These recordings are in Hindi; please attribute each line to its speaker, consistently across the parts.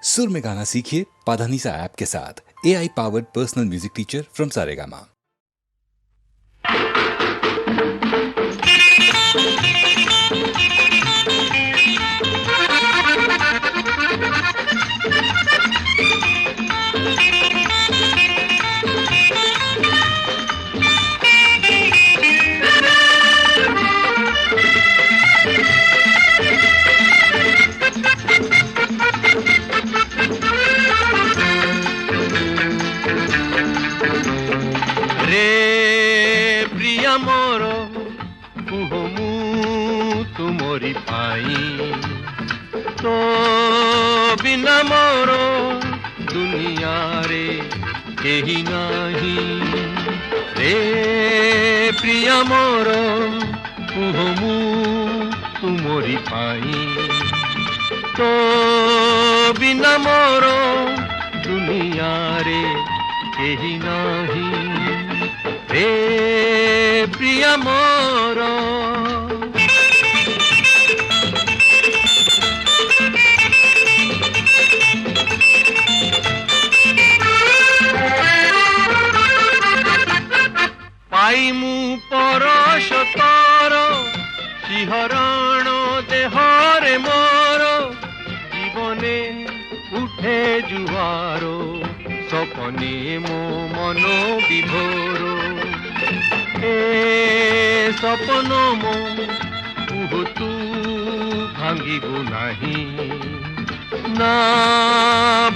Speaker 1: सुर में गाना सीखिए पाधानीसा ऐप के साथ। AI powered personal music teacher from Saregama.
Speaker 2: ମୋର କୁହ ମୁଁ ତୁମରି ପାଇଁ ତୋ ବିନା ମୋର ଦୁନିଆରେ କେହି ନାହିଁ ରେ ପ୍ରିୟ ମୋର କୁହ ମୁଁ ତୁମରି ପାଇଁ ତୋ ବିନା ମୋର ଦୁନିଆରେ କେହି ନାହିଁ रे प्रिय मोर पाई मु परश तोर शिहरण देहरे मोर जीवने उठे जुआरो सपने मो मनो विभोर ए सपन मो कुह तू भांगिबु नाही ना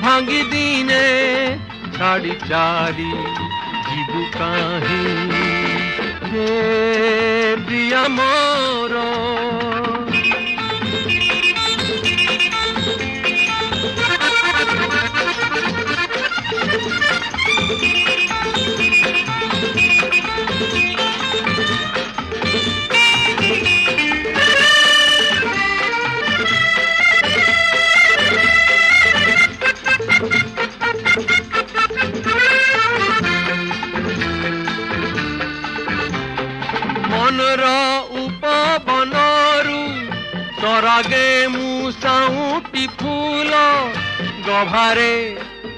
Speaker 2: भांगी दिने छाड़ी चाली जीवु काहे हे प्रिय मोर उपवनरू तरागे मुसाउटी फूल गभारे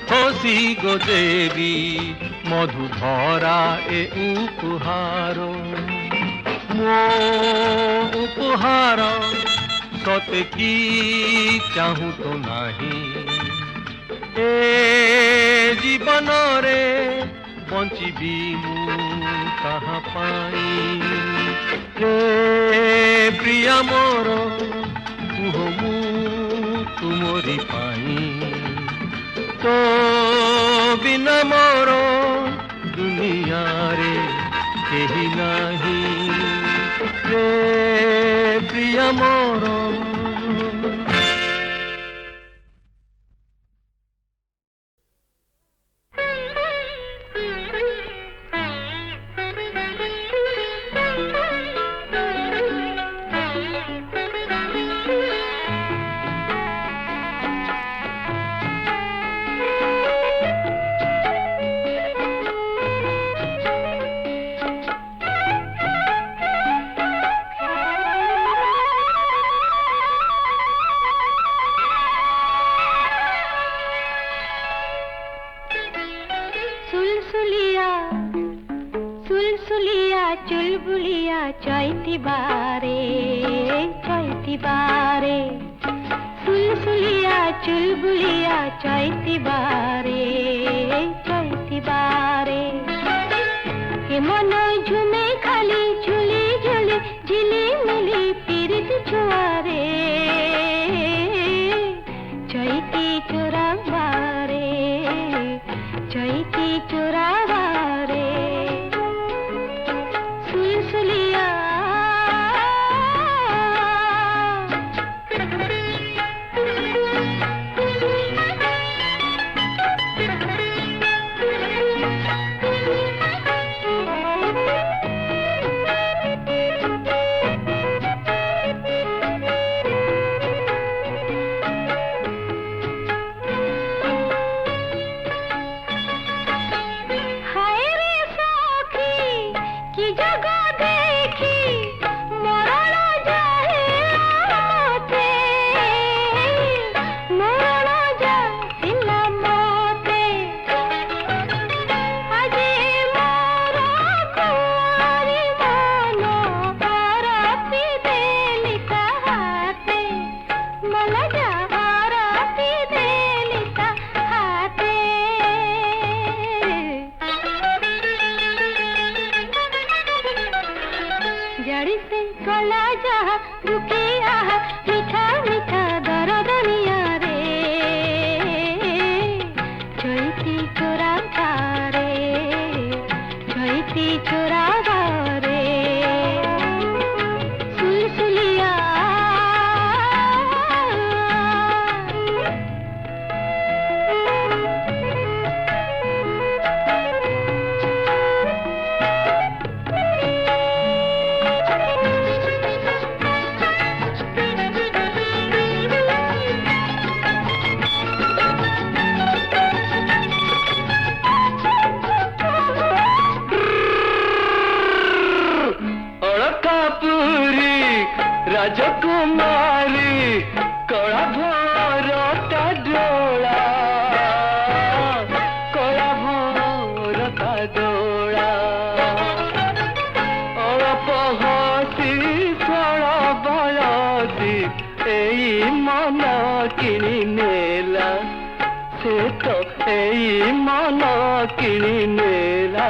Speaker 2: खोसी गोदेवी मधु भरा ए उपहार मो उपहार सते की चाहूँ तो नहीं ए जीवन रे बंचिबी मु कहाँ पाई हे प्रिय मोर कुह मु तुमरी पाई तो बिना मोर दुनिया रे केही नाही हे प्रिय मोर
Speaker 3: चुलबुलिया चैती बारे सुलसुलिया चुलबुलिया चैती बारे के मन झुमे खाली झुली झुली झिली मिली पीरित छुआरे चैती चोरा बारे चैती चोरा बारे
Speaker 2: ସେ ତ ଏଇ ମନ କିଣି ନେଲା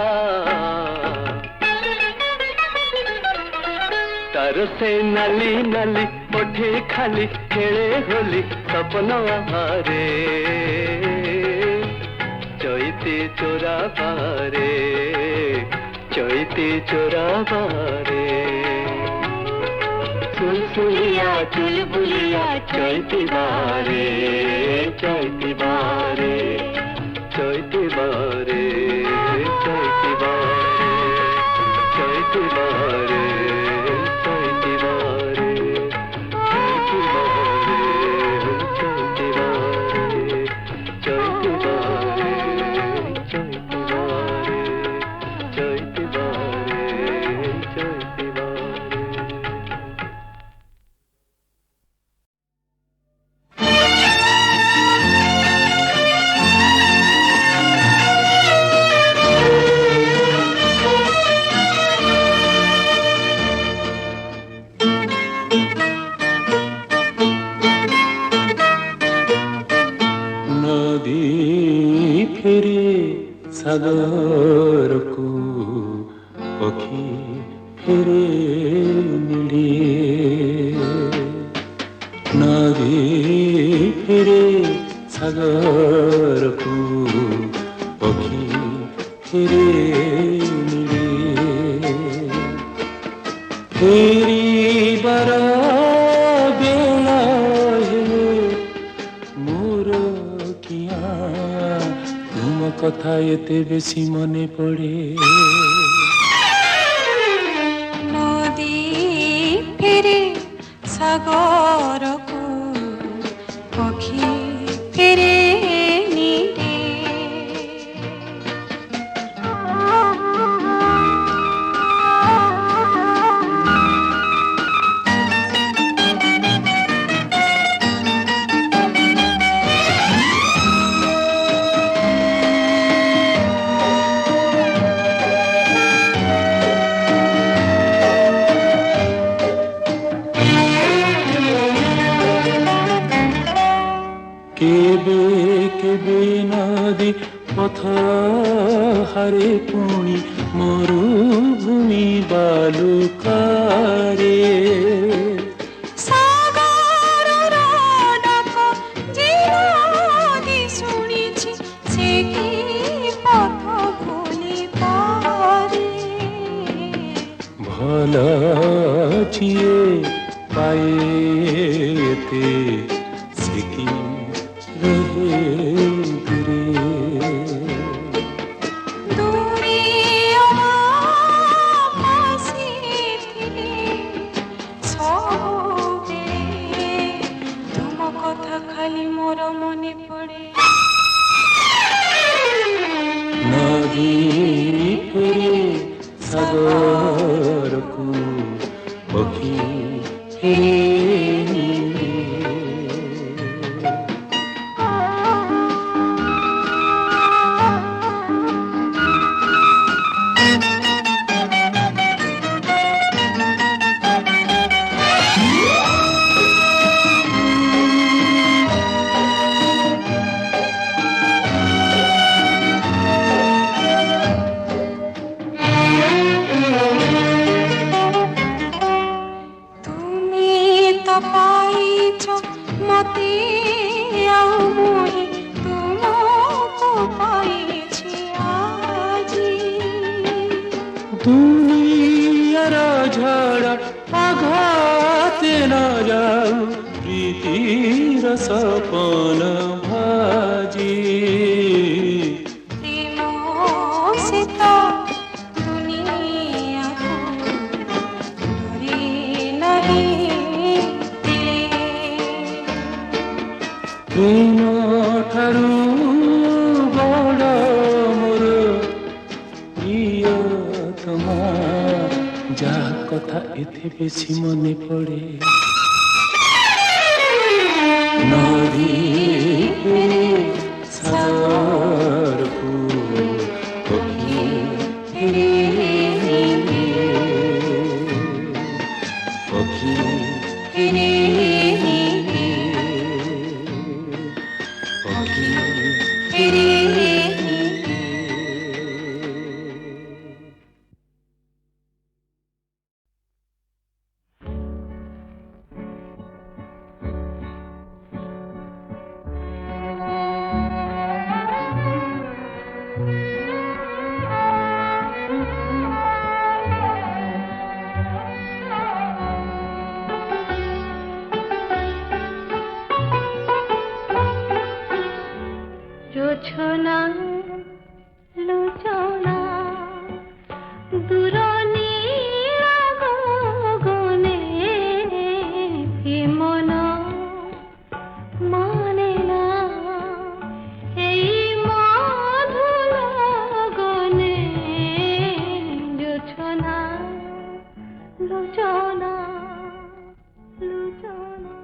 Speaker 2: ତାର ସେ ନାଲି ନାଲି ଓଠି ଖାଲି ଖେଳେ ହୋଲି ସପନ ଆହାରେ ଚୈତି ଚୋରା ବାରେ चैती चोरा बारे सुलसुलिया चुलबुलिया चैती बारे चैती बारे चैती बारे चैती बारे चैती बारे चैती बारे चैती बारे चैती बारे चैती बारे चैती बारे चैती बारे चैती बारे
Speaker 4: नदी फेरे सागर को पक्षी फेरे मिले नदी फेरे सागर को पक्षी फेरे मिले फेरी बारा बेला हेले मोर किया तुम कथा एते बेसी मने पड़े
Speaker 5: नदी फेरे सागर को पक्षी फेरे नीरे
Speaker 4: केबे केबे नदी पथ हारे पुणी मरुभूमि बालुकारे
Speaker 5: सागर डाक जे नदी शुणिछि से की पथ भूली पारे
Speaker 4: भल छिए पाएते सिकी रहे दूरे
Speaker 5: दूरी पासी थिले सबेले तुम कथा खाली मोर मने पड़े
Speaker 4: नदी फेरे सागर को पक्षी फेरे
Speaker 5: मते आउ मुहे तुमको पाइछि आजी
Speaker 4: दुनियार झड़ा आघाते न जाऊ प्रीतिर सपन भाजी
Speaker 5: प्रेम से तो दुनिया को डरे नहीं
Speaker 4: प्रेम ठारू बड़ मोर प्रियतमा जा कथा एते बेसी मने पड़े नदी फेरे सागर को पक्षी फेरे पक्षी फेरे पक्षी
Speaker 5: ফিরে
Speaker 3: জোছনা লোচনা দূরনি গগনে হে মন মানে না এই মধুর গনে জোছনা লোচনা লোচনা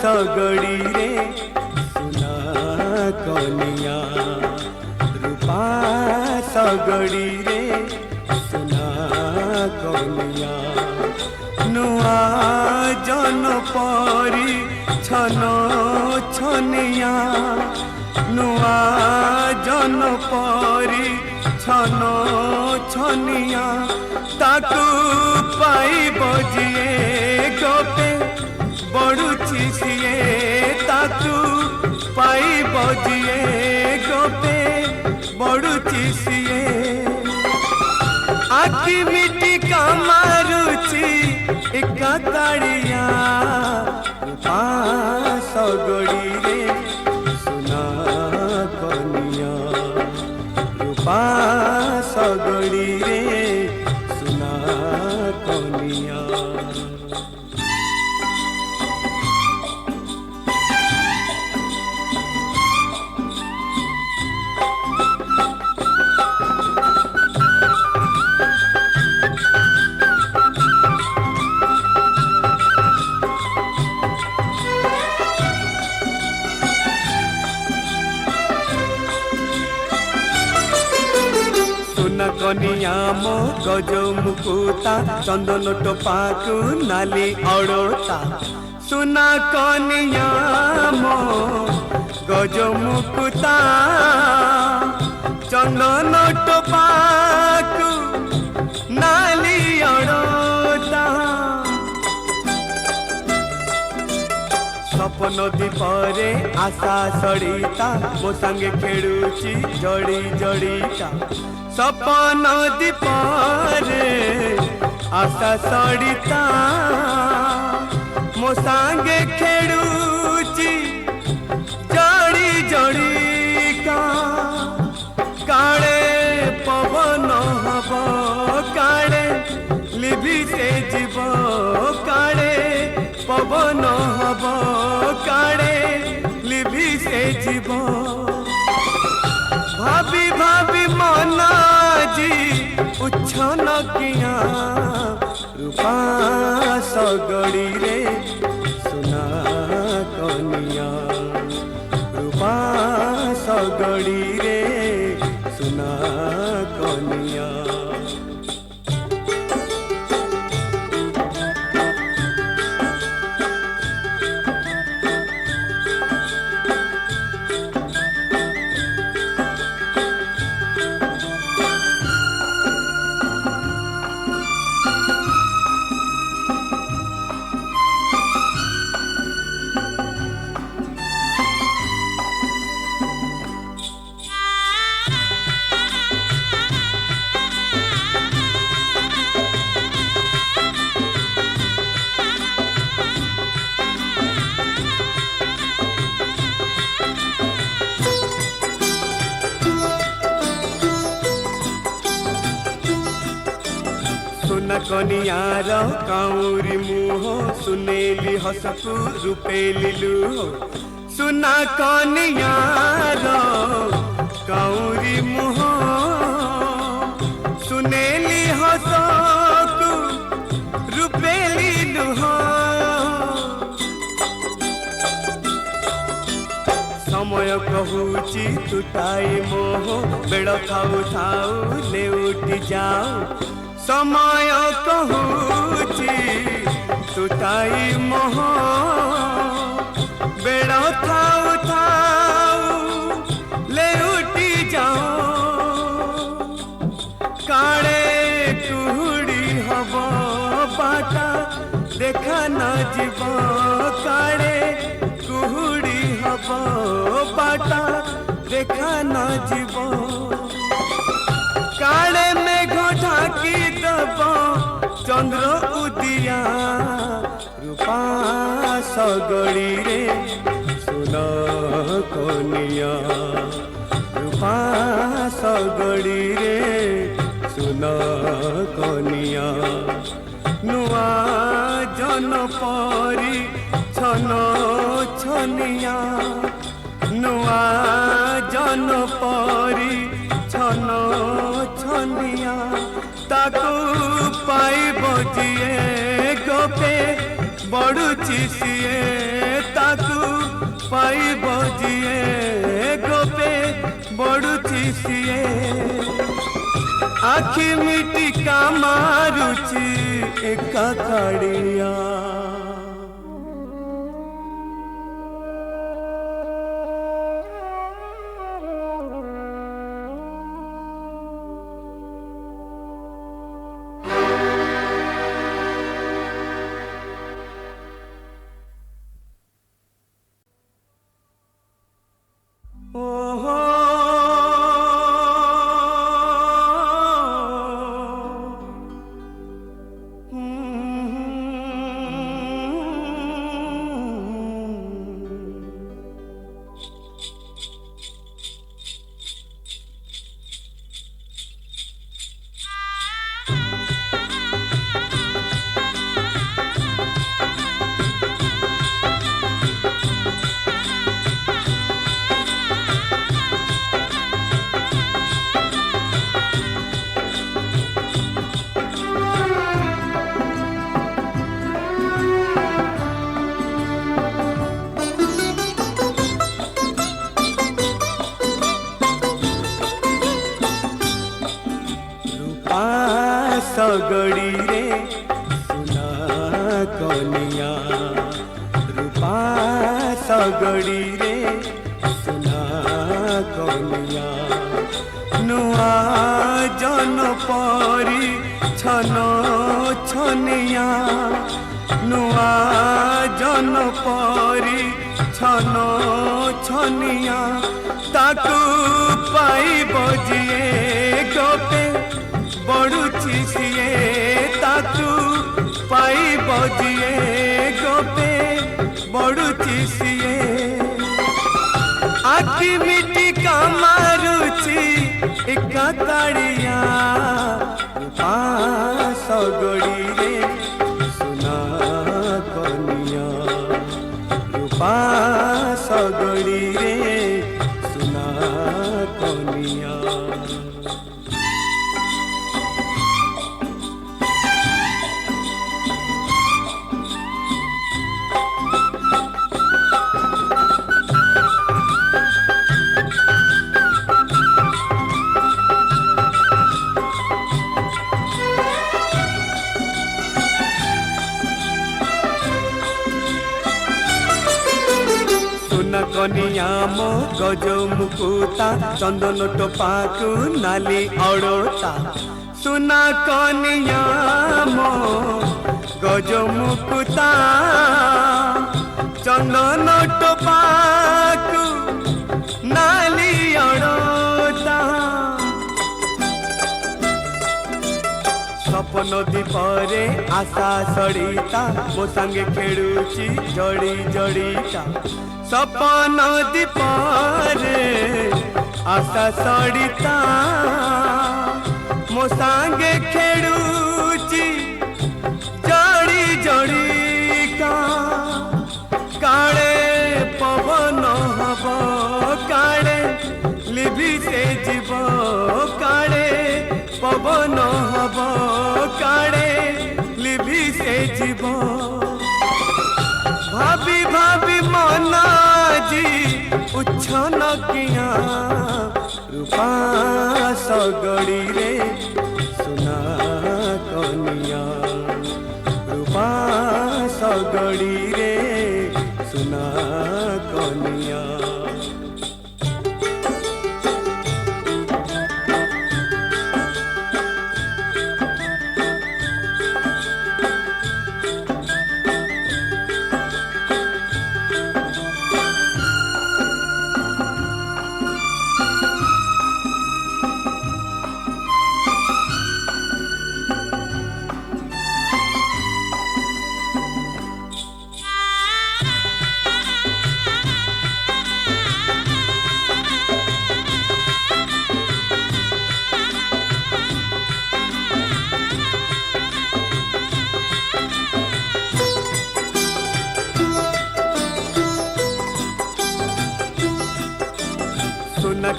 Speaker 2: सगड़ी रे सुना कनिया रूपा सगड़ी रे सुना कनिया नुआ जन परी छन छनिया नुआ जन परी छन छनिया ताकू पाई बजिए गोपे बड़ुची सिए ताकू पाई बजिए गोपे बड़ुची सिए आखि मिटी का मारुची एका ताड़िया
Speaker 6: रूपा सगड़ी रे सुना कनिया रूपा सगड़ी रे सुना कनिया कनिया मो गज मुकुता चंदन टोपाकू नाली अड़ता सुना कनिया मो गज मुकुता चंदन टोपाकू नाली अड़ता सपन दीपरे आशा सड़ीता मो संगे खेलुची जड़ी जड़ीता सपन दीपरे आशा सड़ीता मो सांगे खेलुची जड़ी जड़ीका काले पवन हब काले लिभि से जीव काले पवन हब काले लिभि से जीव भाभी भाभी मनाजी उच्छन किया रूपा सगड़ी रे सुना कनिया रूपा सगड़ी रे सुना कनिया कनियार काउरी मुह सुनेली हसकु रूपेली लुह सुना कनियार काउरी मुह सुनेली हसकु रूपेली लुह समय कहूची तुटाई मोह बेड़ खाऊ थाऊ ले उठी जाओ समय कहूची तुटाई मोह बेड़ थाऊ थाऊ ले उठी जाओ काले कुहुड़ी हब बाटा देखा न जीव काले कुहुड़ी हब बाटा देखा न जीव काले मेघ ढाकी दब चंद्र उदिया रूपा सगड़ी रे सुना कनिया रूपा सगड़ी रे सुना कनिया नुआ जन परी छन छनिया नुआ जन परी छन छनिया ताकू पाइब जिए गोपे बड़ुची सिए ताकू पाइब जिए गोपे बड़ुची सिए आखि मिटी का मारुची एका काड़िया सगड़ी रे सुना कनिया रूपा सगड़ी रे सुना कनिया नुआ जन परी छन छनिया नुआ जन परी छन छनिया ताकू पाई बजिए गोपे बड़ुची सिए ताकू पाई बजिए गोपे बड़ुची सिए आखि मिट्टी का मारुची एका ताड़िया रूपा सगड़ी रे सुना कनिया रूपा सगड़ी रे सुना कनिया कनिया मो गज मुकुता चंदन टोपाकू नाली अड़ोता सुना कनिया मो गज मुकुता चंदन टोपाकू नाली अड़ोता सपन दीपरे आशा सड़ीता मो संगे खेड़ुची जड़ी जड़ीता सपन दीपरे आशा सड़ीता मो सांगे खेड़ुची जड़ी जड़ीका काड़े पवन हब काड़े लिभि से जीव काड़े पवन हब काड़े लिभि से जीव भाभी भाभी मनाजी उच्छन किया रूपा सगड़ी रे सुना कनिया रूपा सगड़ी रे सुना कनिया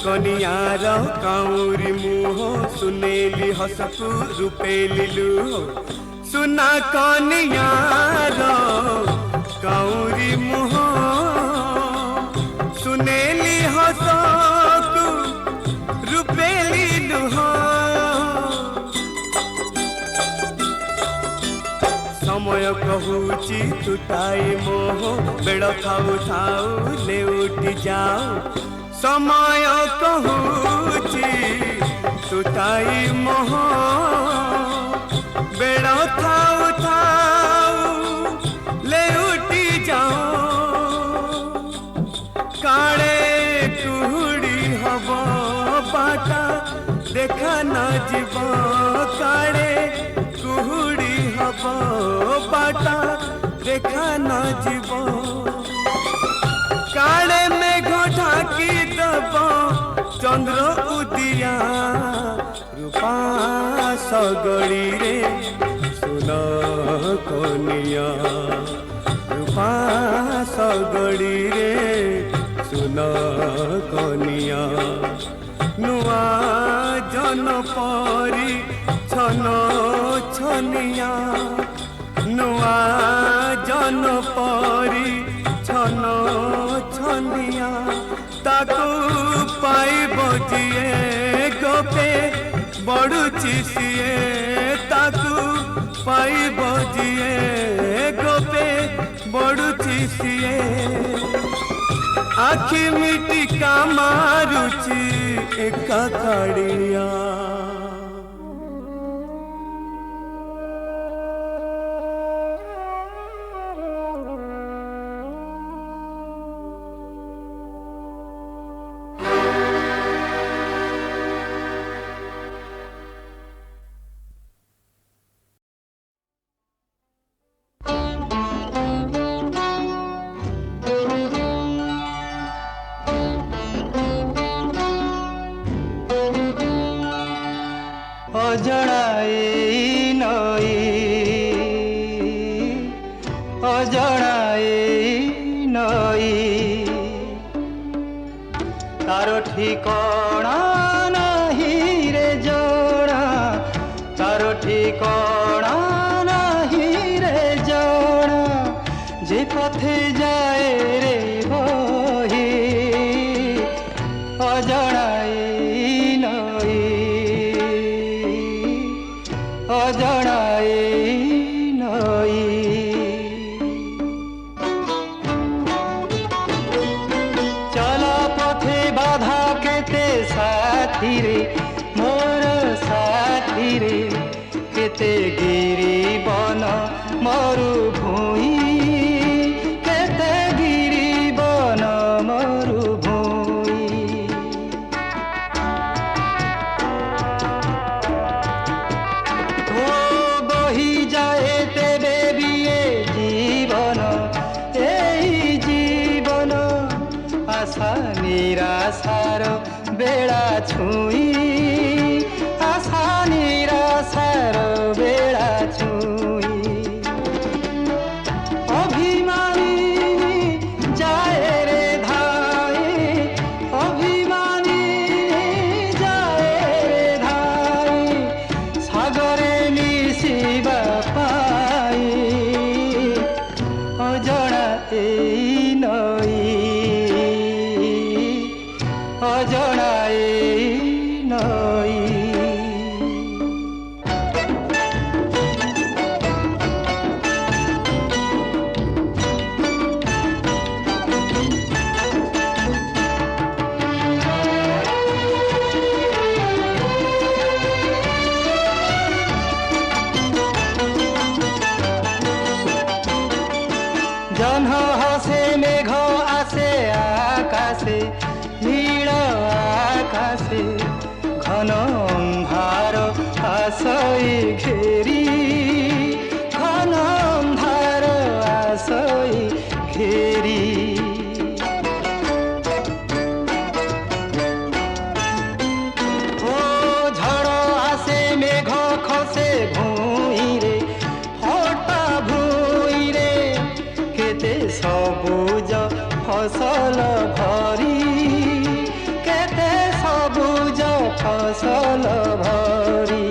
Speaker 6: कनियार काउरी मुह सुनेली हसकू रूपेली लुह सुना कनियार काउरी मुह सुनेली हसकू रूपेली लुह समय कहूची तुटाई मोह बेड़ खाऊ थाऊ लेउटी जाओ समय कहूची तुटाई मोह बेड़ थाऊ थाऊ लेउटी जाओ काड़े कुहुड़ी हब बाटा देखा न जीव काड़े कुहुड़ी हब बाटा देखा न जीव काड़े में ढाकी दब चंद्र उदिया रूपा सगड़ी रे सुना कनिया रूपा सगड़ी रे सुना कनिया नुआ जन परी छन छनिया नुआ जन परी छन छनिया ताकू पाई बजिए गोपे बड़ुची सिए ताकू बड़ुची सिए आखि मिटी का मारुची एका काड़िया
Speaker 2: অজড়াই নই অজড়াই নই তার ঠিকଣା নাহি রে জনা তার ঠিকଣା নাহি রে জনা যে পথে যায় রে বহি অজড়াই নই অজড়াই নই চলা পথে বাধা কেতে সাথীরে মোর সাথীরে কেতে গিরি বন মরুভূমি কেতে গিরি বন মরুভূমি ও বহি যায় তেবে বিয়ে জীবন এই জীবন আশা নিরাশার বেড়া ছুঁই আশা নিরাশার বেড়া ছুঁই অভিমানী যায় রে ধাই অভিমানী যায় রে ধাই সাগরে মিশিবা পাই অজড়া এই নই অজড়া এই নই জহ্ন হাসে মেঘ আসে আকাশে নীল আকাশে ঘন অন্ধার আসই ঘেরি ঘন অন্ধার আসই ঘেরি ও ঝড় আসে মেঘ খসে ভুঁইরে ফটা ভুঁইরে কেতে সবুজ ফসল ভরি কেতে সবুজ ফসল ভরি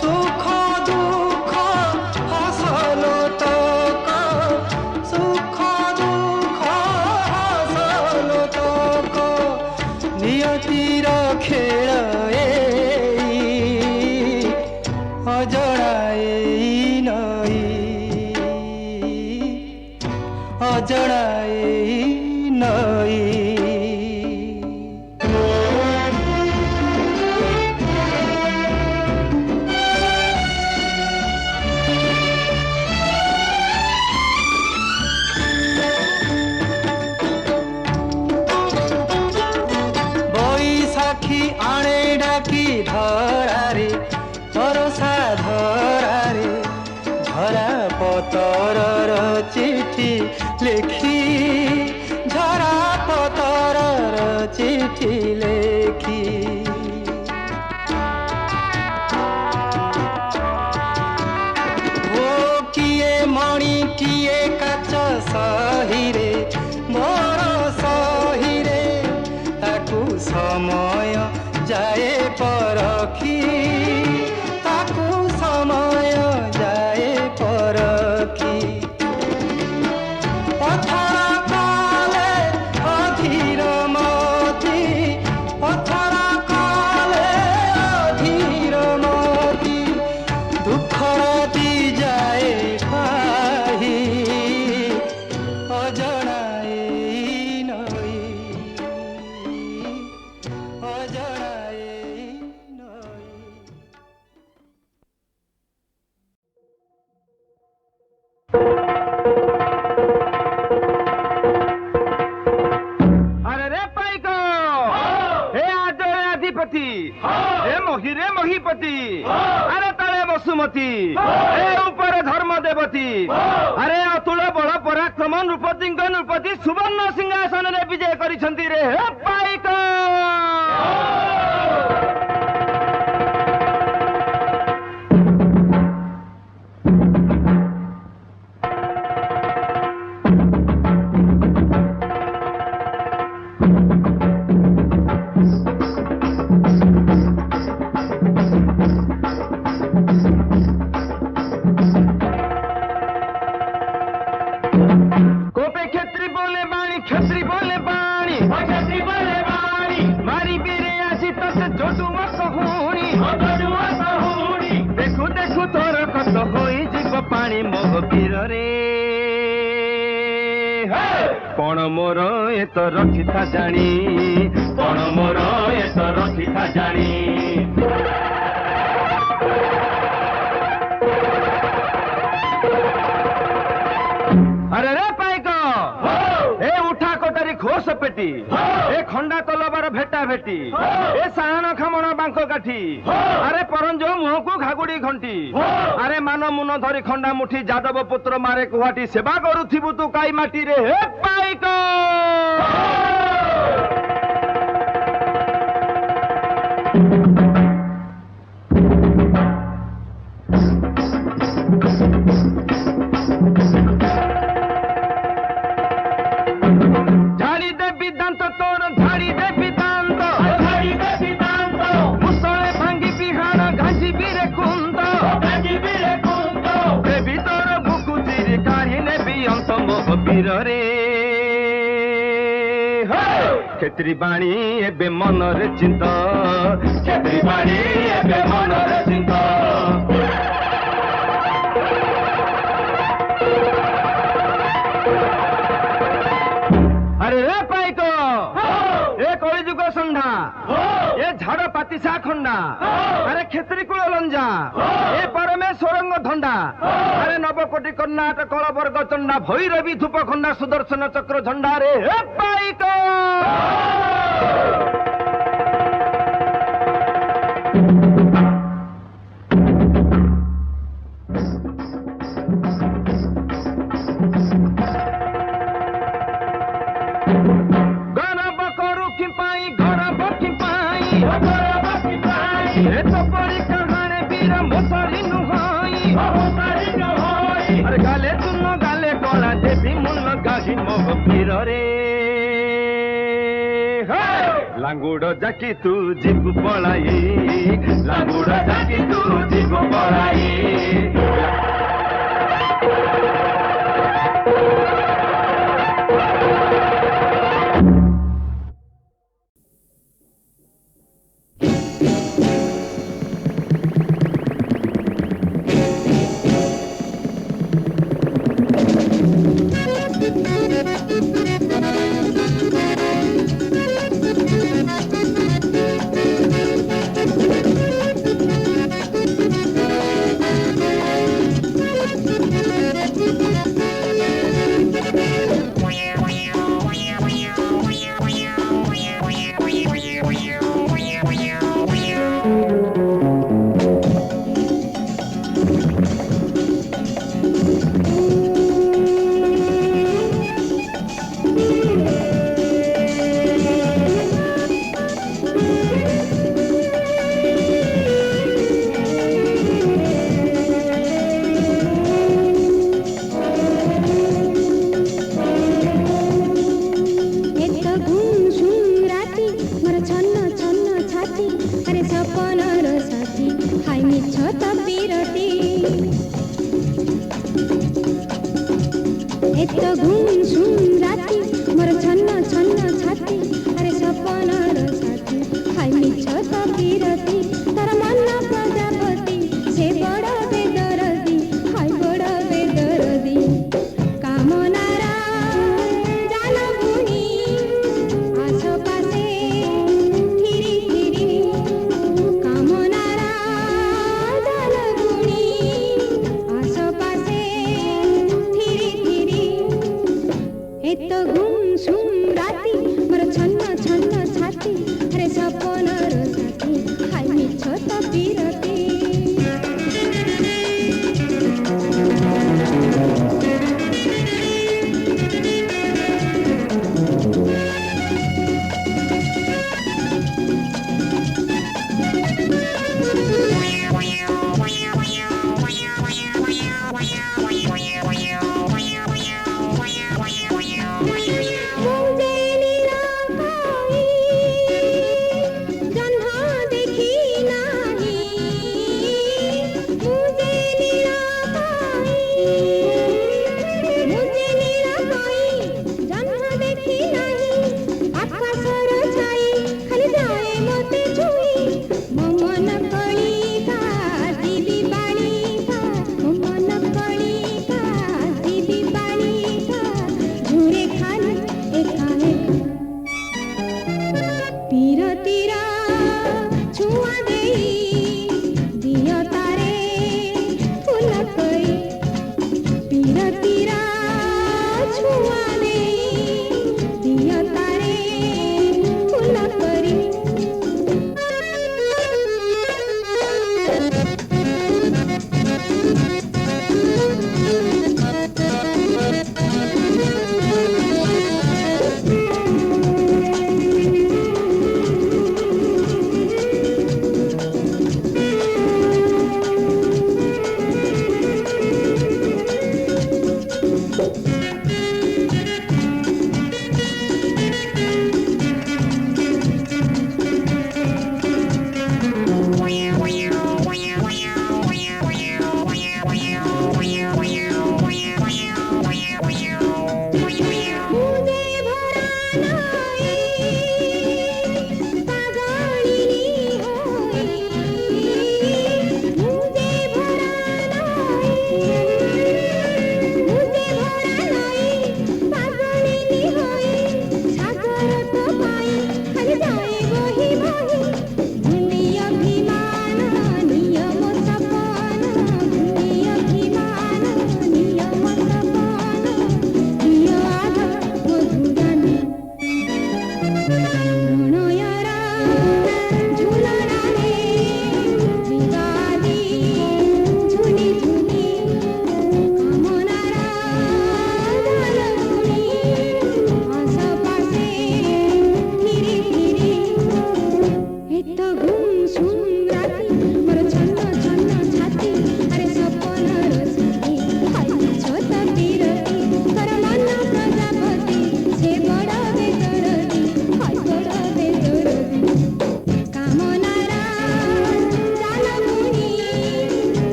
Speaker 2: সুখ দুঃখ ফসল তক সুখ দুঃখ ফসল তক নিয়তির খেল এই অজড়া এই নই অজড়া এই নই বৈশাখী আণে ডাকি ধরারে তরসা ধরারে ঝরা পতরর চিঠি লেখি ঝরা পতরর চিঠি লেখি ও কিয়ে মণি কিয়ে কাচ সহিরে মোর সহিরে তাকু সময় যায় পরখি তাকু সময় যায় পরখি পথর কালে অধীর মতি
Speaker 7: ଗଣପତି ଆରେ ତଳେ ବସୁମତୀ ଏ ଉପରେ ଧର୍ମ ଦେବତୀ ଆରେ ଅତୁଳ ବଳ ପରାକ୍ରମ ନୃପତିଙ୍କ ନୃପତି ସୁବର୍ଣ୍ଣ ସିଂହାସନରେ ବିଜୟ କରିଛନ୍ତି ରେ ହେ ପାଇକ। देखु देखु तोर कत होई जीव पानी मोह पीर रे पण मोर ए तो रखी था जानी पण मोर ए तो रखी था जानी अरे रे पाइक ए उठा कोटारी खोस पेटी ए खंडा तलबार भेटा भेटी ए साहन खामण बांक काठी अरे परंज मुह को घागुड़ी घंटी अरे मान मुन धरी खंडा मुठी जादव पुत्र मारे कुहाटी सेवा करुथिबु तू काई माटी रे हे पाइक। रे क्षेत्री बाणी एबे मनरे चिंत क्षेत्री बाणी एबे मनरे चिंत अरे रे पाइक ए कलिजुग संधा ए झाड़ पातिसा खंडा अरे क्षेत्री कुल लंजा ए परमेश्वरंग धंडा अरे नवकोटी कर्णाट कलवर्ग चंडा भैरवी धूप खंडा सुदर्शन चक्र झंडा रे हे पाइक। अरे गाले सुनो गाले कला देवी मुन गाही मोह पीर रे लांगुड़ जाकी तू जीव पलाई लांगुड़ जाकी तू जीव पलाई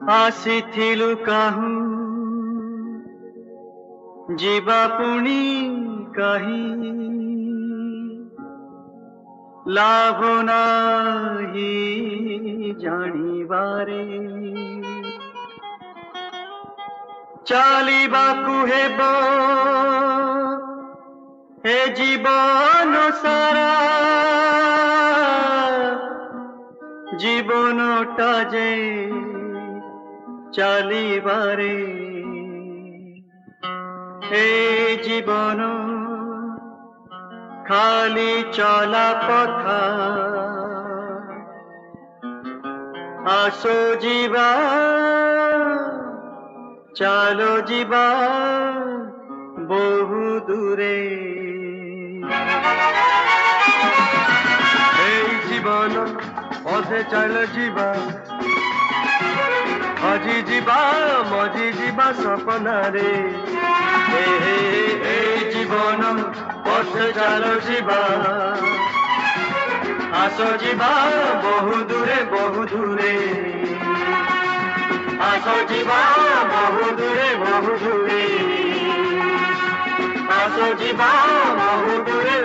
Speaker 2: ଆସିଥିଲୁ କାହୁଁ ଯିବା ପୁଣି କାହିଁ ଲାଭ ନାହିଁ ଜାଣିବାରେ ଚାଲିବାକୁ ହେବ ଏ ଜୀବନ ସାରା ଜୀବନଟା ଯେ ଚାଲିବାରେ ଏ ଜୀବନ ଖାଲି ଚଲା ପଥା आसो जीवा चलो जीवा बहु दूरे जीवन पथे चलो जीवा हजी जीवा मजी जीवा सपना रे जीवन पथे चलो जीवा आसो जीवा बहु दूरे आसो जीवा बहु दूरे आसो जीवा बहु दूरे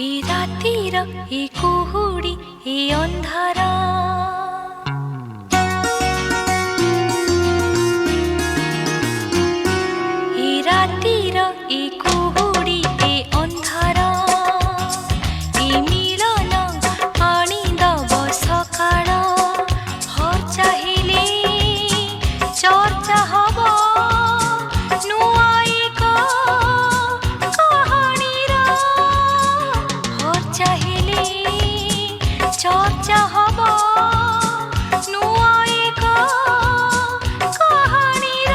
Speaker 3: ए कुहुड़ी ए अंधारा ए रातिर ए कुहुड़ी ए अंधारा ए मिलन आनी दब सकाळ हर चाहिले चर्चा हब नुआ एक कहानीर हर चाहिले चर्चा हब नुआ एक कहानीर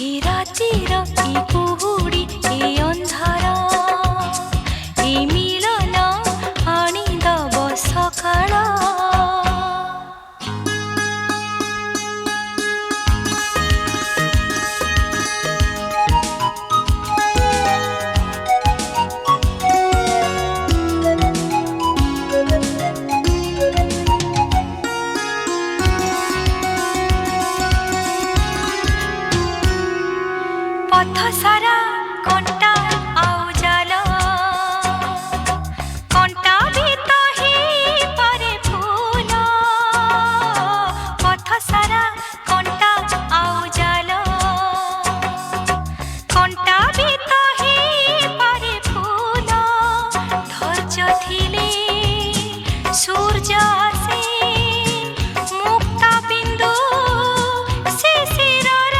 Speaker 3: ए रातिर ए कुहुड़ी ए अंधारा ए मिलन आनी दब सकाळ पथ सारा कंटा आउ जाल कंटा भी तो ही परे फूल पथ सारा कंटा आउ जाल कंटा भी तो ही परे फूल धैर्य थिले सूर्य आसे मुक्ता बिंदु शिशिरर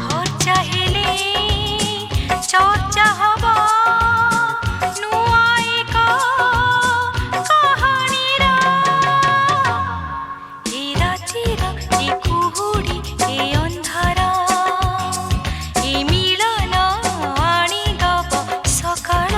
Speaker 3: हर चाहिले चर्चा हब नुआ एक कहानीर ए रातिर ए कुहुड़ी ए अंधारा ए मिलन आनी दब सकाळ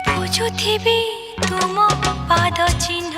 Speaker 3: बुझुथिबी तुम पाद चिन्ह